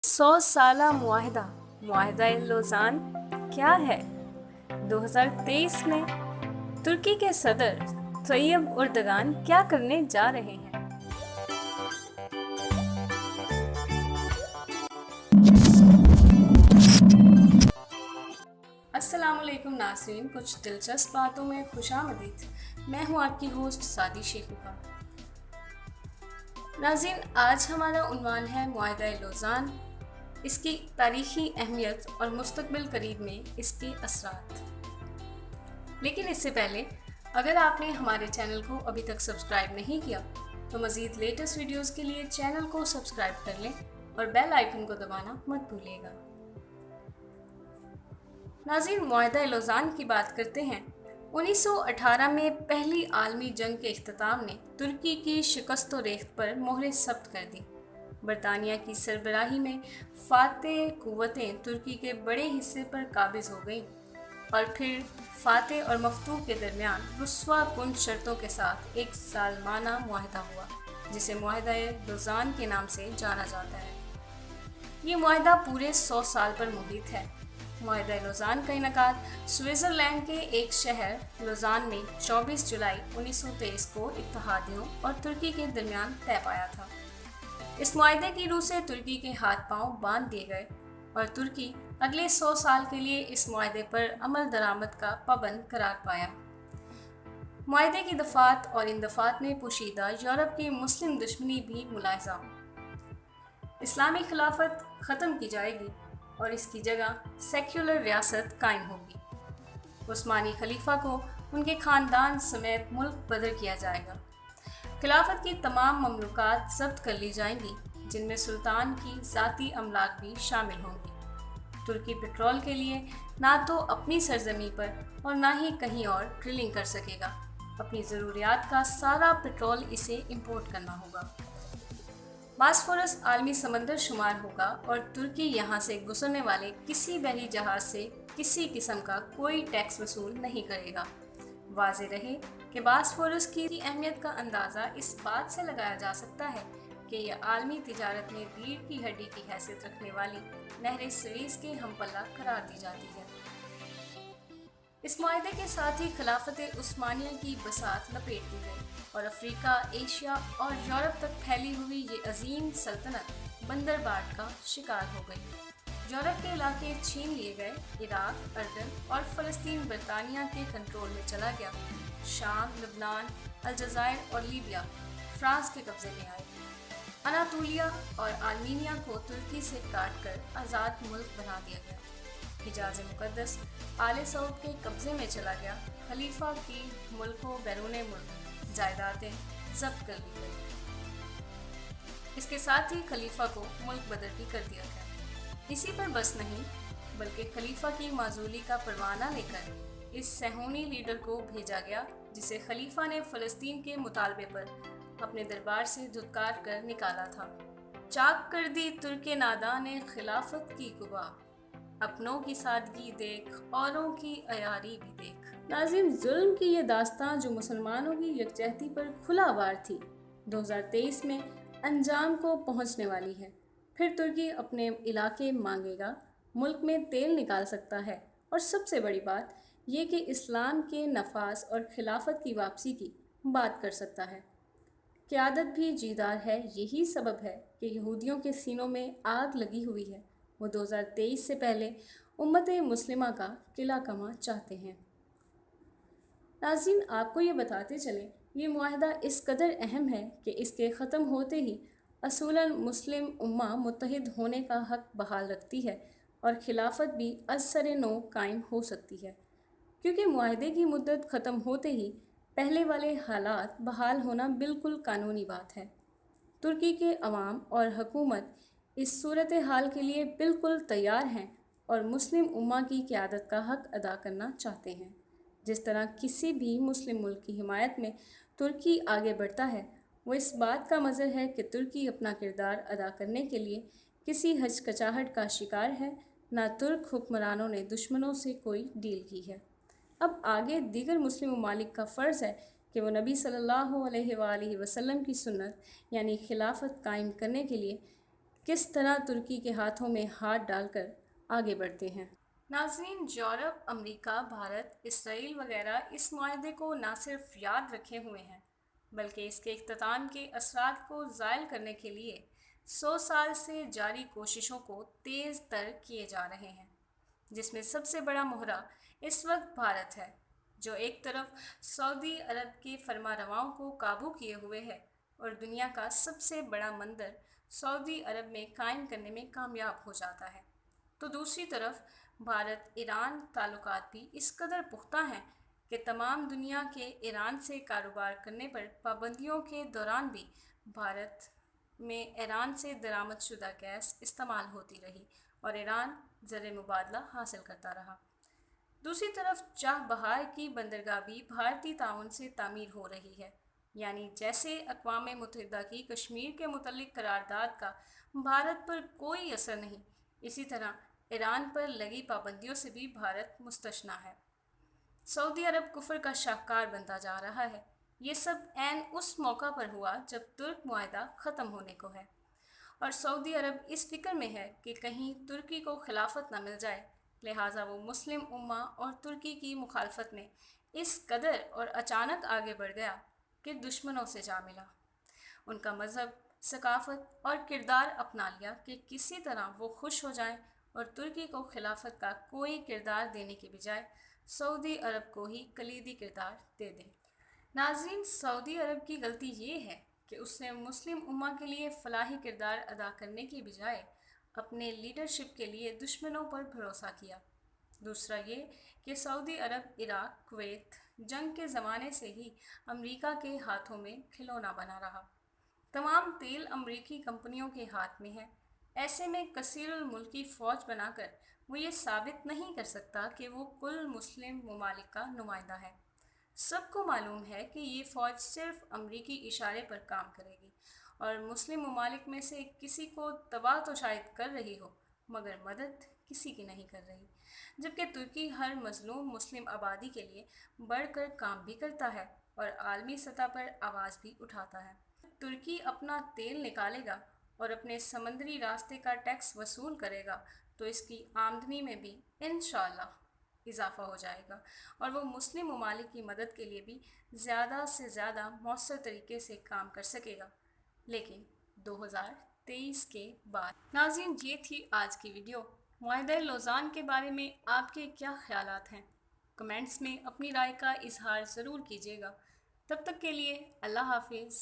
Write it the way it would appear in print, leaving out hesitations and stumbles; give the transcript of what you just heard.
100 سالہ معاہدہ معاہدہ لوزان کیا ہے؟ 2023 میں ترکی کے صدر طیب اردگان کیا کرنے جا رہے ہیں؟ السلام علیکم ناظرین، کچھ دلچسپ باتوں میں خوش آمدید۔ میں ہوں آپ کی ہوسٹ سعدی شیخوکا۔ ناظرین، آج ہمارا عنوان ہے معاہدہ لوزان، اس کی تاریخی اہمیت اور مستقبل قریب میں اس کے اثرات۔ لیکن اس سے پہلے اگر آپ نے ہمارے چینل کو ابھی تک سبسکرائب نہیں کیا تو مزید لیٹسٹ ویڈیوز کے لیے چینل کو سبسکرائب کر لیں اور بیل آئیکن کو دبانا مت بھولیے گا۔ ناظرین، معاہدہ لوزان کی بات کرتے ہیں۔ 1918 میں پہلی عالمی جنگ کے اختتام نے ترکی کی شکست و ریخت پر مہر ثبت کر دی۔ برطانیہ کی سربراہی میں فاتح قوتیں ترکی کے بڑے حصے پر قابض ہو گئیں اور پھر فاتح اور مفتوح کے درمیان رسوا کن شرطوں کے ساتھ ایک ظالمانہ معاہدہ ہوا، جسے معاہدہ لوزان کے نام سے جانا جاتا ہے۔ یہ معاہدہ پورے 100 سال پر محیط ہے۔ معاہدہ لوزان کا انعقاد سوئٹزرلینڈ کے ایک شہر لوزان میں 24 جولائی 1923 کو اتحادیوں اور ترکی کے درمیان طے پایا تھا۔ اس معاہدے کی روح سے ترکی کے ہاتھ پاؤں باندھ دیے گئے اور ترکی اگلے 100 سال کے لیے اس معاہدے پر عمل درآمد کا پابند قرار پایا۔ معاہدے کی دفعات اور ان دفعات میں پوشیدہ یورپ کی مسلم دشمنی بھی ملاحظہ۔ اسلامی خلافت ختم کی جائے گی اور اس کی جگہ سیکولر ریاست قائم ہوگی۔ عثمانی خلیفہ کو ان کے خاندان سمیت ملک بدر کیا جائے گا۔ خلافت کی تمام مملوکات ضبط کر لی جائیں گی، جن میں سلطان کی ذاتی املاک بھی شامل ہوں گی۔ ترکی پیٹرول کے لیے نہ تو اپنی سرزمین پر اور نہ ہی کہیں اور ڈرلنگ کر سکے گا۔ اپنی ضروریات کا سارا پیٹرول اسے امپورٹ کرنا ہوگا۔ باسفورس عالمی سمندر شمار ہوگا اور ترکی یہاں سے گزرنے والے کسی بحری جہاز سے کسی قسم کا کوئی ٹیکس وصول نہیں کرے گا۔ واضح رہے کہ باسفورس کی اہمیت کا اندازہ اس بات سے لگایا جا سکتا ہے کہ یہ عالمی تجارت میں ریڑھ کی ہڈی کی حیثیت رکھنے والی نہر سویز کے ہم پلہ قرار دی جاتی ہے۔ اس معاہدے کے ساتھ ہی خلافت عثمانیہ کی بساط لپیٹ دی گئی اور افریقہ، ایشیا اور یورپ تک پھیلی ہوئی یہ عظیم سلطنت بندرباٹ کا شکار ہو گئی۔ یورپ کے علاقے چھین لیے گئے، عراق، اردن اور فلسطین برطانیہ کے کنٹرول میں چلا گیا۔ شام، لبنان، الجزائر اور لیبیا فرانس کے قبضے میں آئے۔ اناطولیہ اور آرمینیا کو ترکی سے کاٹ کر آزاد ملک بنا دیا گیا۔ حجاز مقدس آل سعود کے قبضے میں چلا گیا۔ خلیفہ کی ملک و بیرون ملک جائیدادیں ضبط کر لی گئی۔ اس کے ساتھ ہی خلیفہ کو ملک بدر بھی کر دیا گیا۔ اسی پر بس نہیں، بلکہ خلیفہ کی معزولی کا پروانہ لے کر اس صہیونی لیڈر کو بھیجا گیا، جسے خلیفہ نے فلسطین کے مطالبے پر اپنے دربار سے دھتکار کر نکالا تھا۔ چاک کر دی ترک ناداں نے خلافت کی قبا، اپنوں کی سادگی دیکھ اوروں کی عیاری بھی دیکھ۔ ناظرین، ظلم کی یہ داستان جو مسلمانوں کی یکجہتی پر کھلا وار تھی، 2023 میں انجام کو پہنچنے والی ہے۔ پھر ترکی اپنے علاقے مانگے گا، ملک میں تیل نکال سکتا ہے اور سب سے بڑی بات یہ کہ اسلام کے نفاذ اور خلافت کی واپسی کی بات کر سکتا ہے۔ قیادت بھی جیدار ہے۔ یہی سبب ہے کہ یہودیوں کے سینوں میں آگ لگی ہوئی ہے۔ وہ 2023 سے پہلے امت مسلمہ کا قلعہ کما چاہتے ہیں۔ ناظرین، آپ کو یہ بتاتے چلیں، یہ معاہدہ اس قدر اہم ہے کہ اس کے ختم ہوتے ہی اصولاً مسلم امہ متحد ہونے کا حق بحال رکھتی ہے اور خلافت بھی از سر نو قائم ہو سکتی ہے، کیونکہ معاہدے کی مدت ختم ہوتے ہی پہلے والے حالات بحال ہونا بالکل قانونی بات ہے۔ ترکی کے عوام اور حکومت اس صورتحال کے لیے بالکل تیار ہیں اور مسلم امہ کی قیادت کا حق ادا کرنا چاہتے ہیں۔ جس طرح کسی بھی مسلم ملک کی حمایت میں ترکی آگے بڑھتا ہے، وہ اس بات کا مظہر ہے کہ ترکی اپنا کردار ادا کرنے کے لیے کسی ہچکچاہٹ کا شکار ہے، نہ ترک حکمرانوں نے دشمنوں سے کوئی ڈیل کی ہے۔ اب آگے دیگر مسلم ممالک کا فرض ہے کہ وہ نبی صلی اللہ علیہ وآلہ وسلم کی سنت یعنی خلافت قائم کرنے کے لیے کس طرح ترکی کے ہاتھوں میں ہاتھ ڈال کر آگے بڑھتے ہیں۔ ناظرین، یورپ، امریکہ، بھارت، اسرائیل وغیرہ اس معاہدے کو نہ صرف یاد رکھے ہوئے ہیں بلکہ اس کے اختتام کے اثرات کو زائل کرنے کے لیے 100 سال سے جاری کوششوں کو تیز تر کیے جا رہے ہیں، جس میں سب سے بڑا مہرہ اس وقت بھارت ہے، جو ایک طرف سعودی عرب کے فرما رواؤں کو قابو کیے ہوئے ہے اور دنیا کا سب سے بڑا مندر سعودی عرب میں قائم کرنے میں کامیاب ہو جاتا ہے، تو دوسری طرف بھارت ایران تعلقات بھی اس قدر پختہ ہیں کہ تمام دنیا کے ایران سے کاروبار کرنے پر پابندیوں کے دوران بھی بھارت میں ایران سے درآمد شدہ گیس استعمال ہوتی رہی اور ایران زر مبادلہ حاصل کرتا رہا۔ دوسری طرف چاہ بہار کی بندرگاہ بھی بھارتی تعاون سے تعمیر ہو رہی ہے، یعنی جیسے اقوام متحدہ کی کشمیر کے متعلق قرارداد کا بھارت پر کوئی اثر نہیں، اسی طرح ایران پر لگی پابندیوں سے بھی بھارت مستثنیٰ ہے۔ سعودی عرب کفر کا شاہکار بنتا جا رہا ہے۔ یہ سب عین اس موقع پر ہوا جب ترک معاہدہ ختم ہونے کو ہے اور سعودی عرب اس فکر میں ہے کہ کہیں ترکی کو خلافت نہ مل جائے، لہٰذا وہ مسلم امہ اور ترکی کی مخالفت میں اس قدر اور اچانک آگے بڑھ گیا کہ دشمنوں سے جا ملا، ان کا مذہب، ثقافت اور کردار اپنا لیا کہ کسی طرح وہ خوش ہو جائیں اور ترکی کو خلافت کا کوئی کردار دینے کے بجائے سعودی عرب کو ہی کلیدی کردار دے دیں۔ ناظرین، سعودی عرب کی غلطی یہ ہے کہ اس نے مسلم امہ کے لیے فلاحی کردار ادا کرنے کی بجائے اپنے لیڈرشپ کے لیے دشمنوں پر بھروسہ کیا۔ دوسرا یہ کہ سعودی عرب عراق، کویت جنگ کے زمانے سے ہی امریکہ کے ہاتھوں میں کھلونا بنا رہا۔ تمام تیل امریکی کمپنیوں کے ہاتھ میں ہے، ایسے میں کثیر الملکی فوج بنا کر وہ یہ ثابت نہیں کر سکتا کہ وہ کل مسلم ممالک کا نمائندہ ہے۔ سب کو معلوم ہے کہ یہ فوج صرف امریکی اشارے پر کام کرے گی اور مسلم ممالک میں سے کسی کو تباہ تو شاید کر رہی ہو مگر مدد کسی کی نہیں کر رہی، جبکہ ترکی ہر مظلوم مسلم آبادی کے لیے بڑھ کر کام بھی کرتا ہے اور عالمی سطح پر آواز بھی اٹھاتا ہے۔ ترکی اپنا تیل نکالے گا اور اپنے سمندری راستے کا ٹیکس وصول کرے گا تو اس کی آمدنی میں بھی انشاءاللہ اضافہ ہو جائے گا اور وہ مسلم ممالک کی مدد کے لیے بھی زیادہ سے زیادہ مؤثر طریقے سے کام کر سکے گا، لیکن 2023 کے بعد۔ ناظرین، یہ تھی آج کی ویڈیو۔ معاہدہ لوزان کے بارے میں آپ کے کیا خیالات ہیں؟ کمنٹس میں اپنی رائے کا اظہار ضرور کیجیے گا۔ تب تک کے لیے اللہ حافظ۔